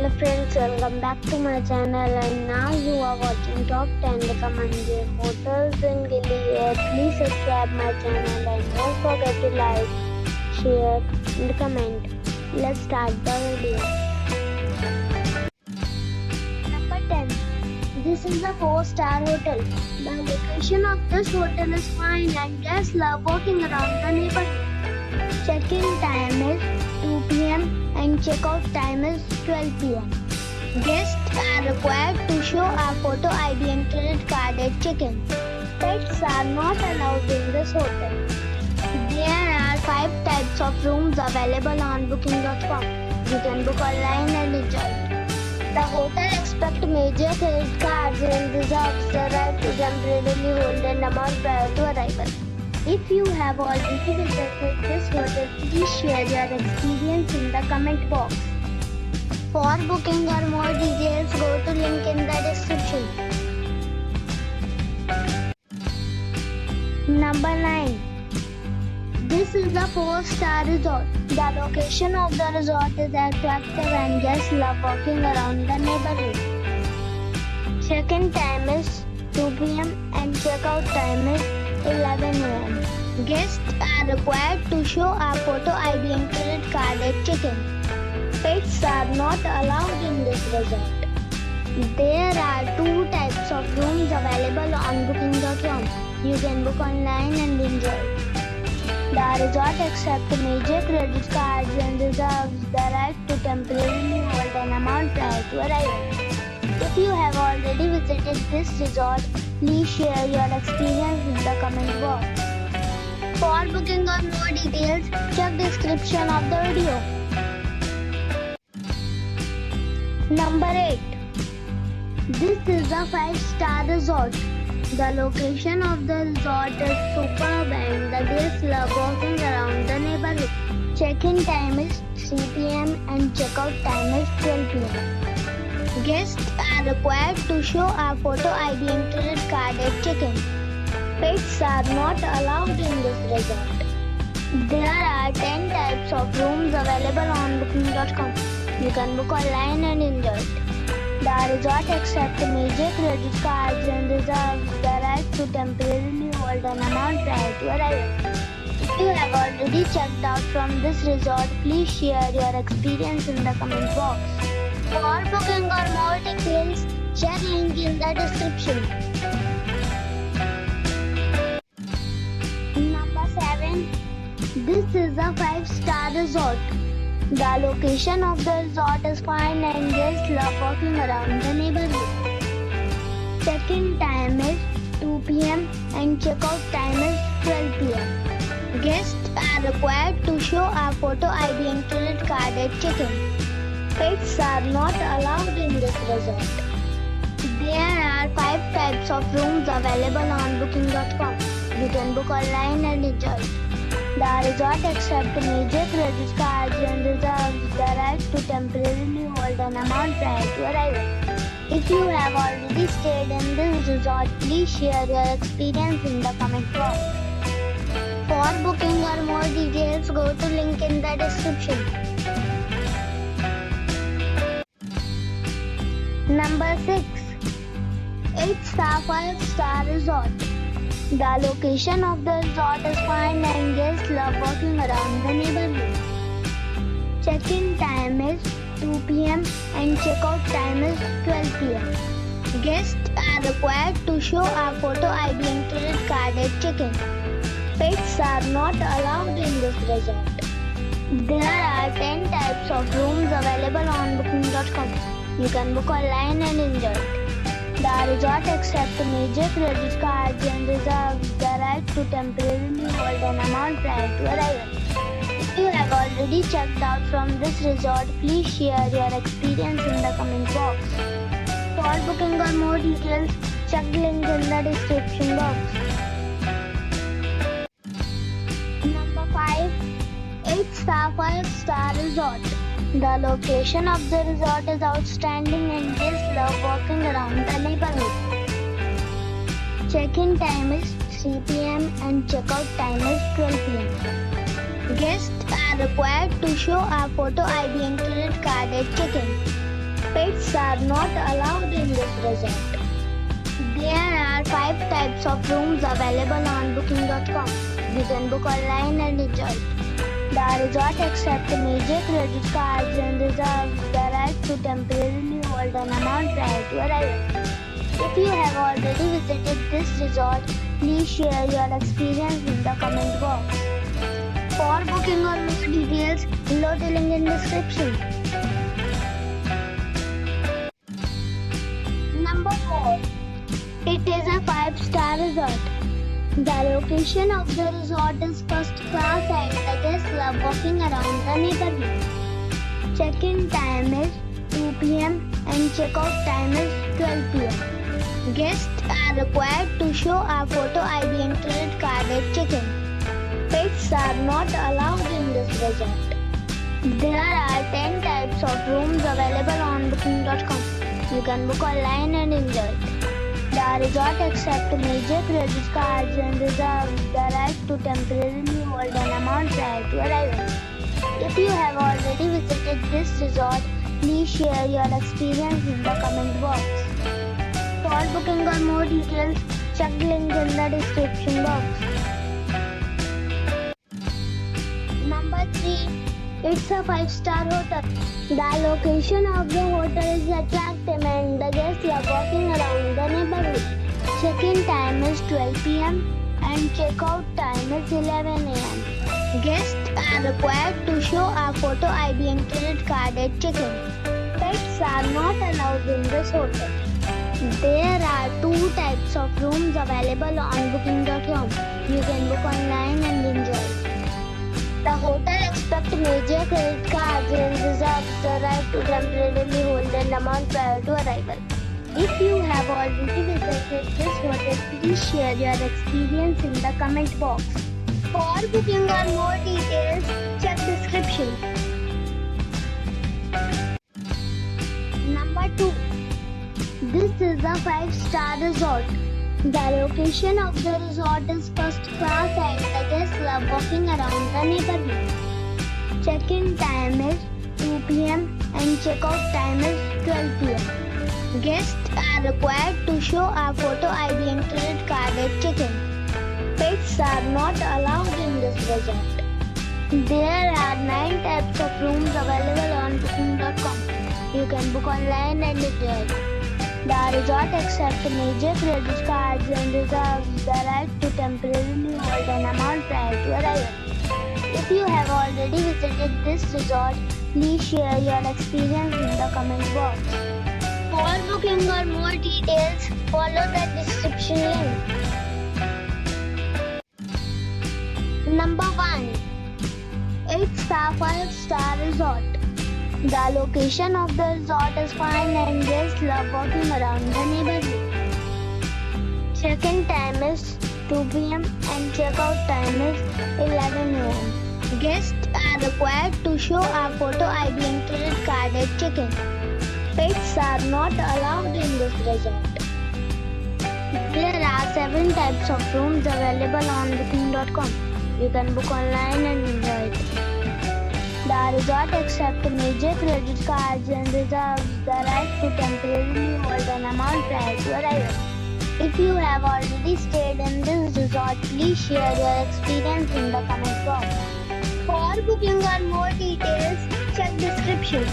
Hello friends, welcome back to my channel, and now you are watching top 10 recommended hotels in Gili Air. Please subscribe my channel and don't forget to like, share and comment. Let's start the video. Number 10. This is a 4-star hotel. The location of this hotel is fine and guests love walking around the neighborhood. Check-in time is 2 p.m. and check-out time is 12 p.m. Guests are required to show a photo ID and credit card at check-in. Pets are not allowed in this hotel. There are 5 types of rooms available on booking.com. You can book online and enjoy it. The hotel expects major credit cards and reserves the right to temporarily hold an amount prior to arrival. If you have already visited this hotel, please share your experience in the comment box. For booking or more details, go to link in the description. Number 9. This is a 4-star resort. The location of the resort is attractive and guests love walking around the neighborhood. Check-in time is 2 p.m. and check-out time is 11 a.m. Guests are required to show a photo ID and credit card at check-in. Pets are not allowed in this resort. There are 2 types of rooms available on booking.com. You can book online and enjoy it. The resort accepts major credit cards and reserves the right to temporarily hold an amount prior to arrival. If you have already visited this resort, please share your experience in the comment box. For booking or more details, check description of the video. Number 8. This is a 5-star resort. The location of the resort is superb and the guests love walking around the neighborhood. Check-in time is 3 p.m. and check-out time is 12 p.m. Guests are required to show a photo ID and credit card at check-in. Pets are not allowed in this resort. There are 10 types of rooms available on booking.com. You can book online and enjoy it. The resort accepts major credit cards and reserves the right to temporarily hold an amount prior to arrival. If you have already checked out from this resort, please share your experience in the comment box. For booking or more details, check link in the description. Number 7. This is a 5-star resort. The location of the resort is fine and guests love walking around the neighborhood. Check-in time is 2 p.m. and check-out time is 12 p.m. Guests are required to show a photo ID and credit card at check-in. Pets are not allowed in this resort. There are 5 types of rooms available on booking.com. You can book online and enjoy it. The resort accepts major credit cards and reserves the right to temporarily hold an amount prior to arrival. If you have already stayed in this resort, please share your experience in the comment box. For booking or more details, go to link in the description. Number 6. 8-star 5-star resort. The location of the resort is fine and guests love walking around the neighborhood. Check-in time is 2 p.m. and check-out time is 12 p.m. Guests are required to show a photo ID and credit card at check-in. Pets are not allowed in this resort. There are 10 types of rooms available on booking.com. You can book online and enjoy it. The resort accepts major credit cards and reserves the right to temporarily hold an amount prior to arrival. If you have already checked out from this resort, please share your experience in the comment box. For booking or more details, check link in the description box. Number 5. 8-star 5-star resort. The location of the resort is outstanding and guests love walking around the neighborhood. Check-in time is 3 p.m. and check-out time is 12 p.m. Guests are required to show a photo ID and credit card at check-in. Pets are not allowed in this resort. There are 5 types of rooms available on booking.com. You can book online and enjoy it. The resort accepts major credit cards and reserves the right to temporarily hold an amount prior to arrival. If you have already visited this resort, please share your experience in the comment box. For booking or more details, below the link in description. Number 4. It is a 5-star resort. The location of the resort is first class and the guests love walking around the neighborhood. Check-in time is 2 p.m. and check-out time is 12 p.m. Guests are required to show a photo ID and credit card at check-in. Pets are not allowed in this resort. There are 10 types of rooms available on booking.com. You can book online and enjoy it. The resort accepts major credit cards and reserves the right to temporarily hold an amount prior to arrival. If you have already visited this resort, please share your experience in the comment box. For booking or more details, check the link in the description box. Number 3. It's a 5-star hotel. The location of the hotel is attractive and the guests love walking around the neighborhood. Check-in time is 12 p.m. and check-out time is 11 a.m. Guests are required to show a photo ID and credit card at check-in. Pets are not allowed in this hotel. There are 2 types of rooms available on booking.com. You can book online and enjoy it. The hotel accepts major credit cards and reserves the right to temporarily hold an amount prior to arrival. If you have already visited this hotel, please share your experience in the comment box. For booking or more details, check description. Number 2. This is a 5-star resort. The location of the resort is first class and the guests love walking around the neighborhood. Check-in time is 2 p.m. and check-out time is 12 p.m. Guests are required to show a photo ID and credit card at check-in. Pets are not allowed in this resort. There are 9 types of rooms available on booking.com. You can book online and enjoy it. The resort accepts major credit cards and reserves the right to temporarily hold an amount prior to arrival. If you have already visited this resort, please share your experience in the comment box. For booking or more details, follow the description link. Number 1. It's a 5-star resort. The location of the resort is fine and guests love walking around the neighborhood. Check-in time is 2 p.m. and check-out time is 11 a.m. Guests are required to show a photo ID and credit card at check-in. Pets are not allowed in this resort. There are 7 types of rooms available on booking.com. You can book online and enjoy it. The resort accepts major credit cards and reserves the right to temporarily hold an amount prior to arrival. If you have already stayed in this resort, please share your experience in the comment box. For booking or more details, check description.